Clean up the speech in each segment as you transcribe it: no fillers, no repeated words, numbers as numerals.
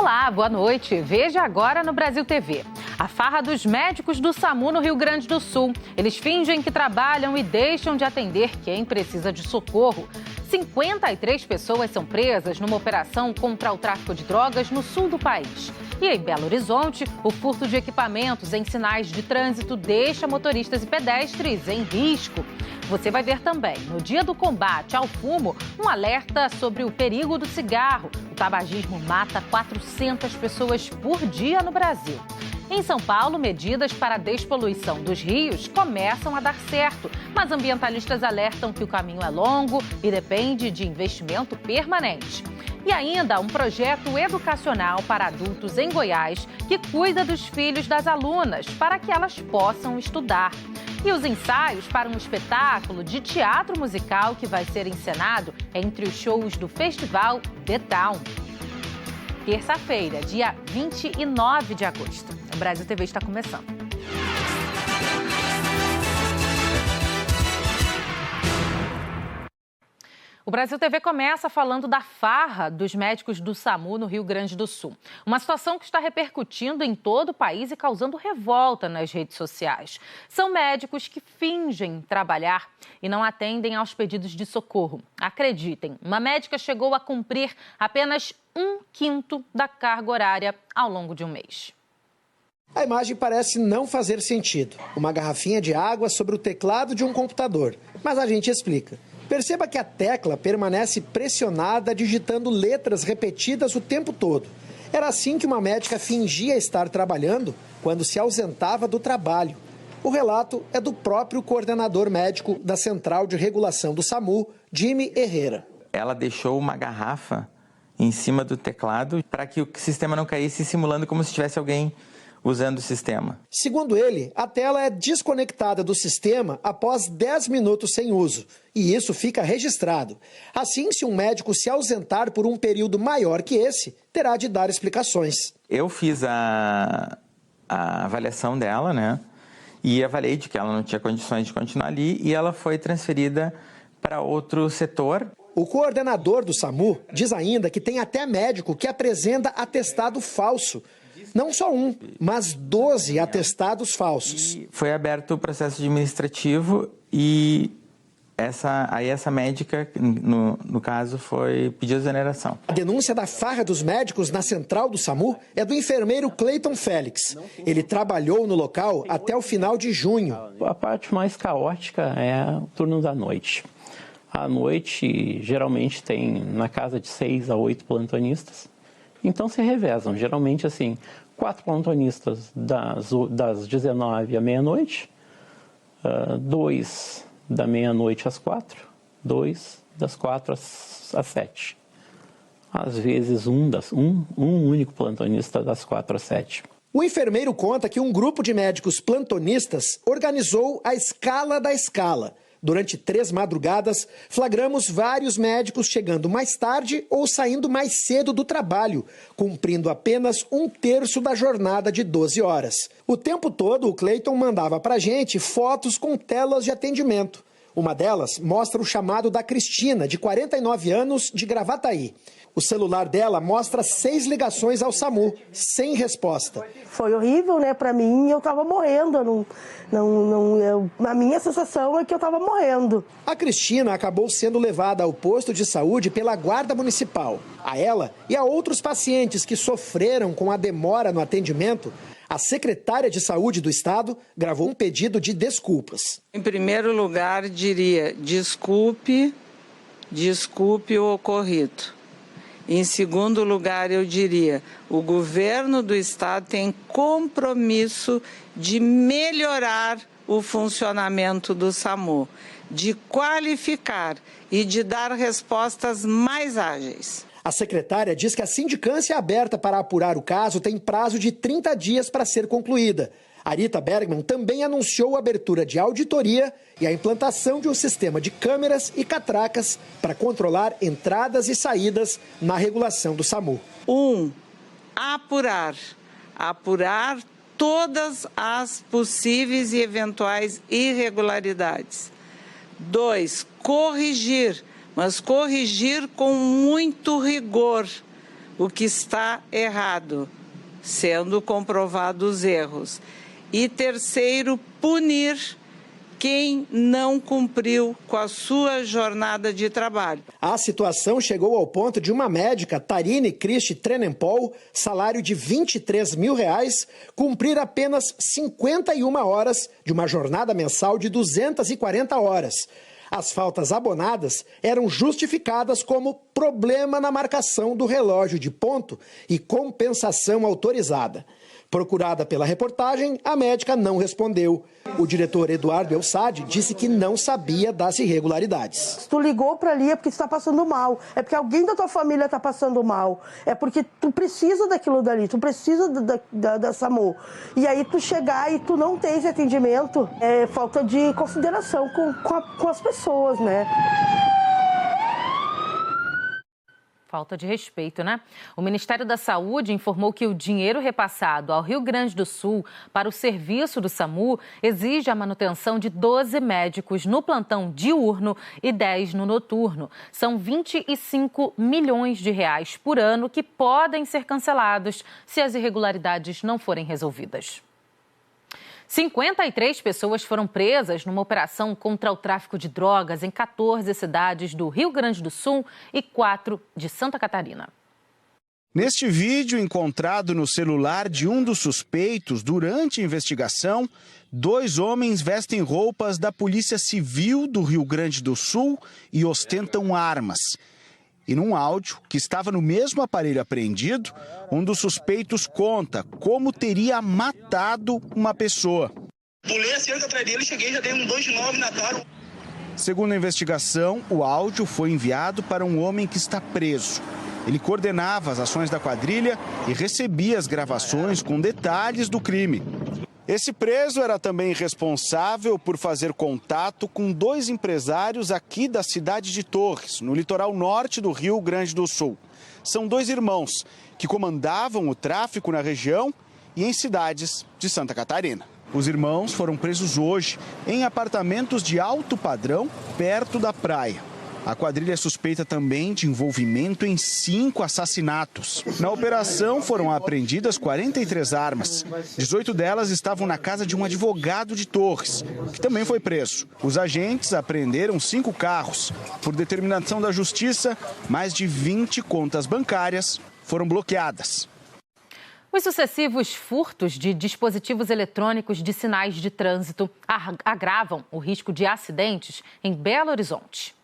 Olá, boa noite. Veja agora no Brasil TV. A farra dos médicos do SAMU no Rio Grande do Sul. Eles fingem que trabalham e deixam de atender quem precisa de socorro. 53 pessoas são presas numa operação contra o tráfico de drogas no sul do país. E em Belo Horizonte, o furto de equipamentos em sinais de trânsito deixa motoristas e pedestres em risco. Você vai ver também, no dia do combate ao fumo, um alerta sobre o perigo do cigarro. O tabagismo mata 400 pessoas por dia no Brasil. Em São Paulo, medidas para a despoluição dos rios começam a dar certo, mas ambientalistas alertam que o caminho é longo e depende de investimento permanente. E ainda um projeto educacional para adultos em Goiás que cuida dos filhos das alunas para que elas possam estudar. E os ensaios para um espetáculo de teatro musical que vai ser encenado entre os shows do Festival The Town. Terça-feira, dia 29 de agosto. O Brasil TV está começando. O Brasil TV começa falando da farra dos médicos do SAMU no Rio Grande do Sul. Uma situação que está repercutindo em todo o país e causando revolta nas redes sociais. São médicos que fingem trabalhar e não atendem aos pedidos de socorro. Acreditem, uma médica chegou a cumprir apenas 1/5 da carga horária ao longo de um mês. A imagem parece não fazer sentido. Uma garrafinha de água sobre o teclado de um computador. Mas a gente explica. Perceba que a tecla permanece pressionada, digitando letras repetidas o tempo todo. Era assim que uma médica fingia estar trabalhando quando se ausentava do trabalho. O relato é do próprio coordenador médico da Central de Regulação do SAMU, Jimmy Herrera. Ela deixou uma garrafa em cima do teclado para que o sistema não caísse, simulando como se tivesse alguém usando o sistema. Segundo ele, a tela é desconectada do sistema após 10 minutos sem uso. E isso fica registrado. Assim, se um médico se ausentar por um período maior que esse, terá de dar explicações. Eu fiz a avaliação dela, né? E avaliei de que ela não tinha condições de continuar ali e ela foi transferida para outro setor. O coordenador do SAMU diz ainda que tem até médico que apresenta atestado falso. Não só um, mas 12 atestados falsos. E foi aberto o processo administrativo e essa médica, no caso, pediu exoneração. A denúncia da farra dos médicos na central do SAMU é do enfermeiro Cleiton Félix. Ele trabalhou no local até o final de junho. A parte mais caótica é o turno da noite. À noite, geralmente, tem na casa de 6 a 8 plantonistas. Então se revezam, geralmente assim, 4 plantonistas das 19 à meia-noite, 2 da meia-noite às 4, 2 das 4 às 7. Às vezes um único plantonista das 4 às 7. O enfermeiro conta que um grupo de médicos plantonistas organizou a escala da escala. Durante 3 madrugadas, flagramos vários médicos chegando mais tarde ou saindo mais cedo do trabalho, cumprindo apenas 1/3 da jornada de 12 horas. O tempo todo, o Cleiton mandava pra gente fotos com telas de atendimento. Uma delas mostra o chamado da Cristina, de 49 anos, de Gravataí. O celular dela mostra 6 ligações ao SAMU, sem resposta. Foi horrível, né? Para mim, eu estava morrendo. A minha sensação é que eu estava morrendo. A Cristina acabou sendo levada ao posto de saúde pela Guarda Municipal. A ela e a outros pacientes que sofreram com a demora no atendimento, a secretária de Saúde do Estado gravou um pedido de desculpas. Em primeiro lugar, diria, desculpe o ocorrido. Em segundo lugar, eu diria, o governo do estado tem compromisso de melhorar o funcionamento do SAMU, de qualificar e de dar respostas mais ágeis. A secretária diz que a sindicância aberta para apurar o caso tem prazo de 30 dias para ser concluída. Arita Bergman também anunciou a abertura de auditoria e a implantação de um sistema de câmeras e catracas para controlar entradas e saídas na regulação do SAMU. Apurar todas as possíveis e eventuais irregularidades. 2, corrigir, mas corrigir com muito rigor, o que está errado, sendo comprovados os erros. E terceiro, punir quem não cumpriu com a sua jornada de trabalho. A situação chegou ao ponto de uma médica, Tarine Christi Trenempol, salário de R$23 mil, cumprir apenas 51 horas de uma jornada mensal de 240 horas. As faltas abonadas eram justificadas como problema na marcação do relógio de ponto e compensação autorizada. Procurada pela reportagem, a médica não respondeu. O diretor Eduardo Elsadi disse que não sabia das irregularidades. Se tu ligou para ali é porque tu está passando mal, é porque alguém da tua família está passando mal, é porque tu precisa daquilo dali, tu precisa da SAMU. E aí tu chegar e tu não tem esse atendimento, é falta de consideração com as pessoas, né? Falta de respeito, né? O Ministério da Saúde informou que o dinheiro repassado ao Rio Grande do Sul para o serviço do SAMU exige a manutenção de 12 médicos no plantão diurno e 10 no noturno. São R$25 milhões por ano que podem ser cancelados se as irregularidades não forem resolvidas. 53 pessoas foram presas numa operação contra o tráfico de drogas em 14 cidades do Rio Grande do Sul e 4 de Santa Catarina. Neste vídeo encontrado no celular de um dos suspeitos durante a investigação, 2 homens vestem roupas da Polícia Civil do Rio Grande do Sul e ostentam armas. E num áudio que estava no mesmo aparelho apreendido, um dos suspeitos conta como teria matado uma pessoa. Pulei a cerca atrás dele, cheguei, já dei um 2 de 9 na cara. Segundo a investigação, o áudio foi enviado para um homem que está preso. Ele coordenava as ações da quadrilha e recebia as gravações com detalhes do crime. Esse preso era também responsável por fazer contato com 2 empresários aqui da cidade de Torres, no litoral norte do Rio Grande do Sul. São 2 irmãos que comandavam o tráfico na região e em cidades de Santa Catarina. Os irmãos foram presos hoje em apartamentos de alto padrão perto da praia. A quadrilha é suspeita também de envolvimento em 5 assassinatos. Na operação foram apreendidas 43 armas. 18 delas estavam na casa de um advogado de Torres, que também foi preso. Os agentes apreenderam 5 carros. Por determinação da Justiça, mais de 20 contas bancárias foram bloqueadas. Os sucessivos furtos de dispositivos eletrônicos de sinais de trânsito agravam o risco de acidentes em Belo Horizonte.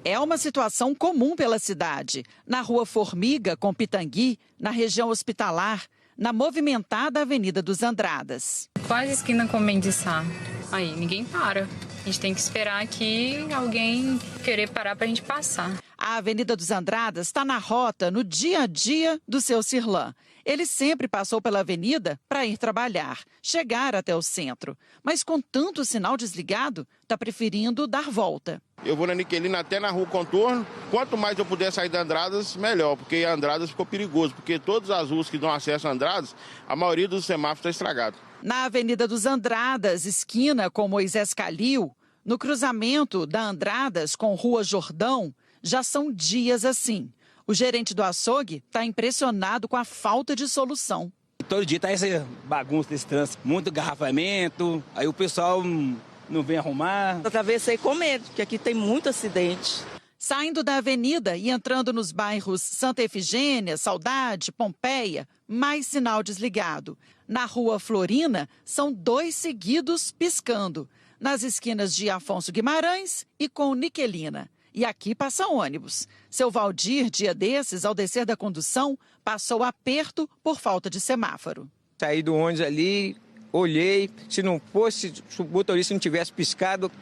É uma situação comum pela cidade. Na Rua Formiga, com Pitangui, na região hospitalar, na movimentada Avenida dos Andradas. Quase esquina com Mendes-Sá. Aí ninguém para. A gente tem que esperar aqui alguém querer parar para a gente passar. A Avenida dos Andradas está na rota, no dia a dia do seu Cirlan. Ele sempre passou pela avenida para ir trabalhar, chegar até o centro. Mas com tanto sinal desligado, está preferindo dar volta. Eu vou na Niquelina até na Rua Contorno. Quanto mais eu puder sair da Andradas, melhor, porque a Andradas ficou perigoso. Porque todas as ruas que dão acesso a Andradas, a maioria dos semáforos está estragado. Na Avenida dos Andradas, esquina com Moisés Calil, no cruzamento da Andradas com Rua Jordão, já são dias assim. O gerente do açougue está impressionado com a falta de solução. Todo dia está essa bagunça desse trânsito, muito garrafamento, aí o pessoal não vem arrumar. Eu atravessei com medo, porque aqui tem muito acidente. Saindo da avenida e entrando nos bairros Santa Efigênia, Saudade, Pompeia, mais sinal desligado. Na Rua Florina, são 2 seguidos piscando. Nas esquinas de Afonso Guimarães e com Niquelina. E aqui passa ônibus. Seu Valdir, dia desses, ao descer da condução, passou aperto por falta de semáforo. Saí do ônibus ali, olhei, se o motorista não tivesse piscado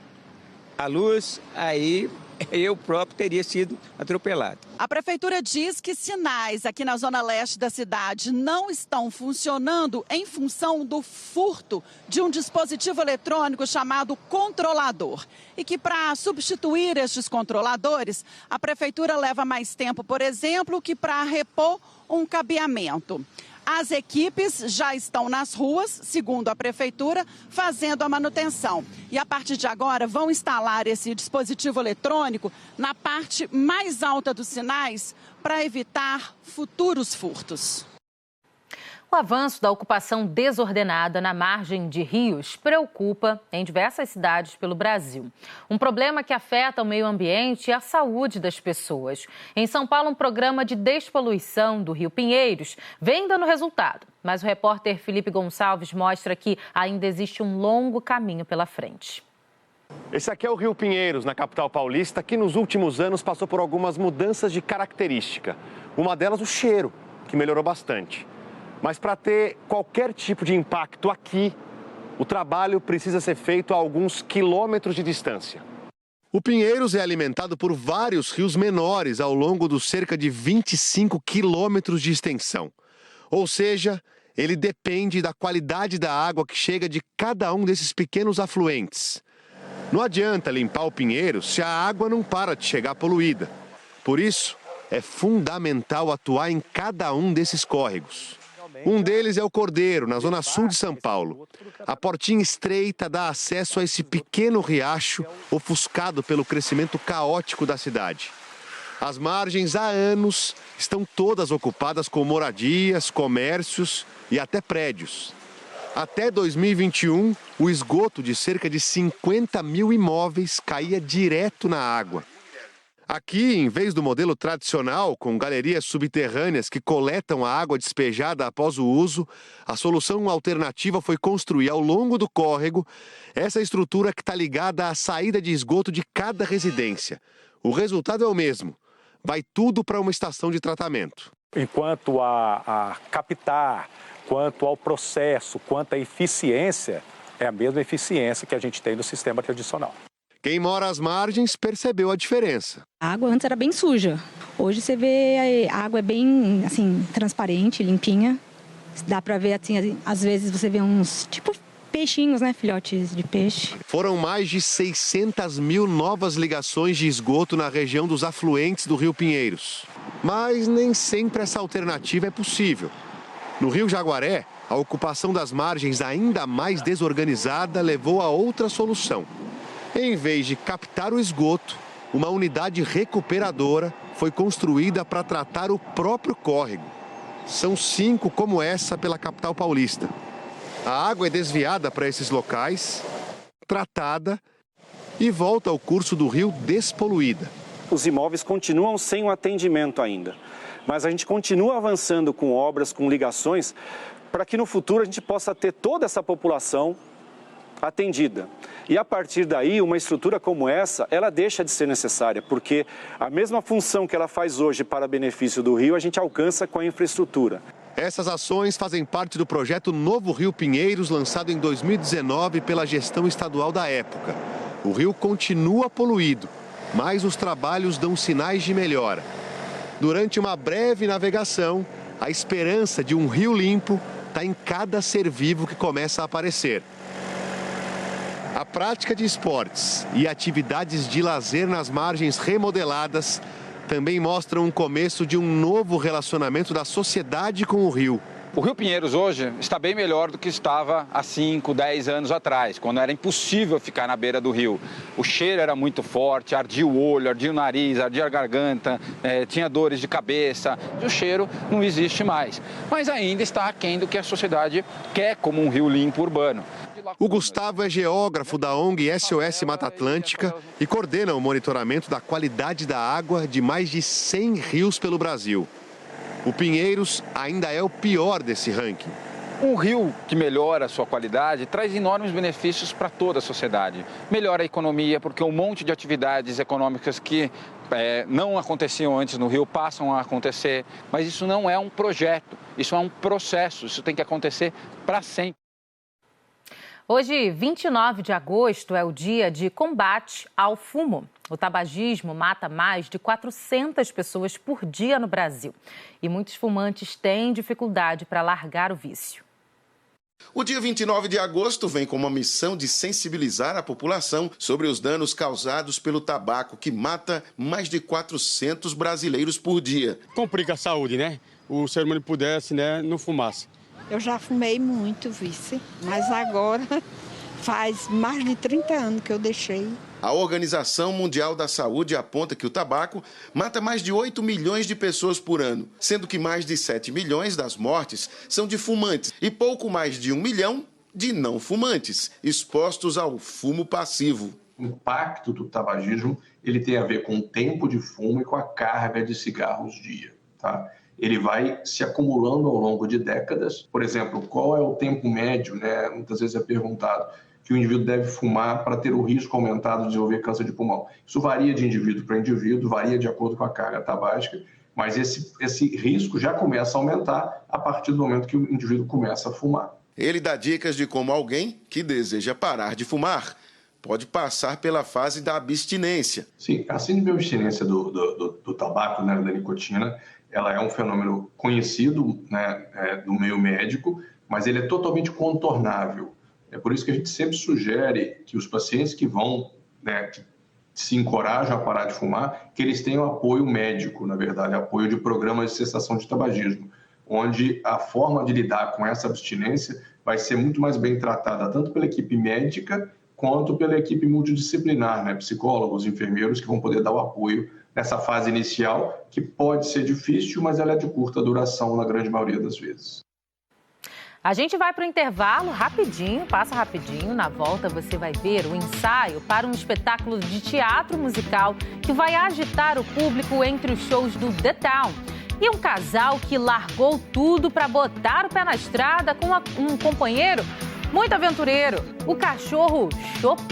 a luz, aí eu próprio teria sido atropelado. A prefeitura diz que sinais aqui na zona leste da cidade não estão funcionando em função do furto de um dispositivo eletrônico chamado controlador. E que para substituir estes controladores, a prefeitura leva mais tempo, por exemplo, que para repor um cabeamento. As equipes já estão nas ruas, segundo a prefeitura, fazendo a manutenção. E a partir de agora vão instalar esse dispositivo eletrônico na parte mais alta dos sinais para evitar futuros furtos. O avanço da ocupação desordenada na margem de rios preocupa em diversas cidades pelo Brasil. Um problema que afeta o meio ambiente e a saúde das pessoas. Em São Paulo, um programa de despoluição do Rio Pinheiros vem dando resultado. Mas o repórter Felipe Gonçalves mostra que ainda existe um longo caminho pela frente. Esse aqui é o Rio Pinheiros, na capital paulista, que nos últimos anos passou por algumas mudanças de característica. Uma delas, o cheiro, que melhorou bastante. Mas para ter qualquer tipo de impacto aqui, o trabalho precisa ser feito a alguns quilômetros de distância. O Pinheiros é alimentado por vários rios menores ao longo dos cerca de 25 quilômetros de extensão. Ou seja, ele depende da qualidade da água que chega de cada um desses pequenos afluentes. Não adianta limpar o Pinheiros se a água não para de chegar poluída. Por isso, é fundamental atuar em cada um desses córregos. Um deles é o Cordeiro, na zona sul de São Paulo. A portinha estreita dá acesso a esse pequeno riacho ofuscado pelo crescimento caótico da cidade. As margens há anos estão todas ocupadas com moradias, comércios e até prédios. Até 2021, o esgoto de cerca de 50 mil imóveis caía direto na água. Aqui, em vez do modelo tradicional, com galerias subterrâneas que coletam a água despejada após o uso, a solução alternativa foi construir ao longo do córrego essa estrutura que está ligada à saída de esgoto de cada residência. O resultado é o mesmo. Vai tudo para uma estação de tratamento. Enquanto a captar, quanto ao processo, quanto à eficiência, é a mesma eficiência que a gente tem no sistema tradicional. Quem mora às margens percebeu a diferença. A água antes era bem suja. Hoje você vê a água é bem assim, transparente, limpinha. Dá para ver assim, às vezes você vê uns tipo peixinhos, né, filhotes de peixe. Foram mais de 600 mil novas ligações de esgoto na região dos afluentes do Rio Pinheiros. Mas nem sempre essa alternativa é possível. No Rio Jaguaré, a ocupação das margens ainda mais desorganizada levou a outra solução. Em vez de captar o esgoto, uma unidade recuperadora foi construída para tratar o próprio córrego. São 5 como essa pela capital paulista. A água é desviada para esses locais, tratada e volta ao curso do rio despoluída. Os imóveis continuam sem o atendimento ainda, mas a gente continua avançando com obras, com ligações, para que no futuro a gente possa ter toda essa população atendida. E a partir daí, uma estrutura como essa, ela deixa de ser necessária, porque a mesma função que ela faz hoje para benefício do rio, a gente alcança com a infraestrutura. Essas ações fazem parte do projeto Novo Rio Pinheiros, lançado em 2019 pela gestão estadual da época. O rio continua poluído, mas os trabalhos dão sinais de melhora. Durante uma breve navegação, a esperança de um rio limpo está em cada ser vivo que começa a aparecer. A prática de esportes e atividades de lazer nas margens remodeladas também mostram um começo de um novo relacionamento da sociedade com o rio. O Rio Pinheiros hoje está bem melhor do que estava há 5, 10 anos atrás, quando era impossível ficar na beira do rio. O cheiro era muito forte, ardia o olho, ardia o nariz, ardia a garganta, tinha dores de cabeça. E o cheiro não existe mais, mas ainda está aquém do que a sociedade quer como um rio limpo urbano. O Gustavo é geógrafo da ONG SOS Mata Atlântica e coordena o monitoramento da qualidade da água de mais de 100 rios pelo Brasil. O Pinheiros ainda é o pior desse ranking. Um rio que melhora a sua qualidade traz enormes benefícios para toda a sociedade. Melhora a economia, porque um monte de atividades econômicas que não aconteciam antes no rio passam a acontecer. Mas isso não é um projeto, isso é um processo, isso tem que acontecer para sempre. Hoje, 29 de agosto, é o dia de combate ao fumo. O tabagismo mata mais de 400 pessoas por dia no Brasil. E muitos fumantes têm dificuldade para largar o vício. O dia 29 de agosto vem com uma missão de sensibilizar a população sobre os danos causados pelo tabaco, que mata mais de 400 brasileiros por dia. Complica a saúde, né? o ser humano pudesse, né, não fumasse. Eu já fumei muito, vice, mas agora faz mais de 30 anos que eu deixei. A Organização Mundial da Saúde aponta que o tabaco mata mais de 8 milhões de pessoas por ano, sendo que mais de 7 milhões das mortes são de fumantes e pouco mais de 1 milhão de não fumantes, expostos ao fumo passivo. O impacto do tabagismo ele tem a ver com o tempo de fumo e com a carga de cigarros dia, tá? Ele vai se acumulando ao longo de décadas. Por exemplo, qual é o tempo médio, né? Muitas vezes é perguntado que o indivíduo deve fumar para ter o risco aumentado de desenvolver câncer de pulmão. Isso varia de indivíduo para indivíduo, varia de acordo com a carga tabágica, mas esse risco já começa a aumentar a partir do momento que o indivíduo começa a fumar. Ele dá dicas de como alguém que deseja parar de fumar pode passar pela fase da abstinência. Sim, a síndrome de abstinência do tabaco, né, da nicotina, ela é um fenômeno conhecido, né, do meio médico, mas ele é totalmente contornável. É por isso que a gente sempre sugere que os pacientes que vão, né, que se encorajam a parar de fumar, que eles tenham apoio médico, na verdade, apoio de programas de cessação de tabagismo, onde a forma de lidar com essa abstinência vai ser muito mais bem tratada tanto pela equipe médica quanto pela equipe multidisciplinar, né, psicólogos, enfermeiros, que vão poder dar o apoio nessa fase inicial, que pode ser difícil, mas ela é de curta duração na grande maioria das vezes. A gente vai para o intervalo rapidinho, passa rapidinho. Na volta você vai ver o ensaio para um espetáculo de teatro musical que vai agitar o público entre os shows do The Town. E um casal que largou tudo para botar o pé na estrada com um companheiro muito aventureiro, o cachorro Chopp.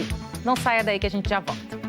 Não saia daí que a gente já volta.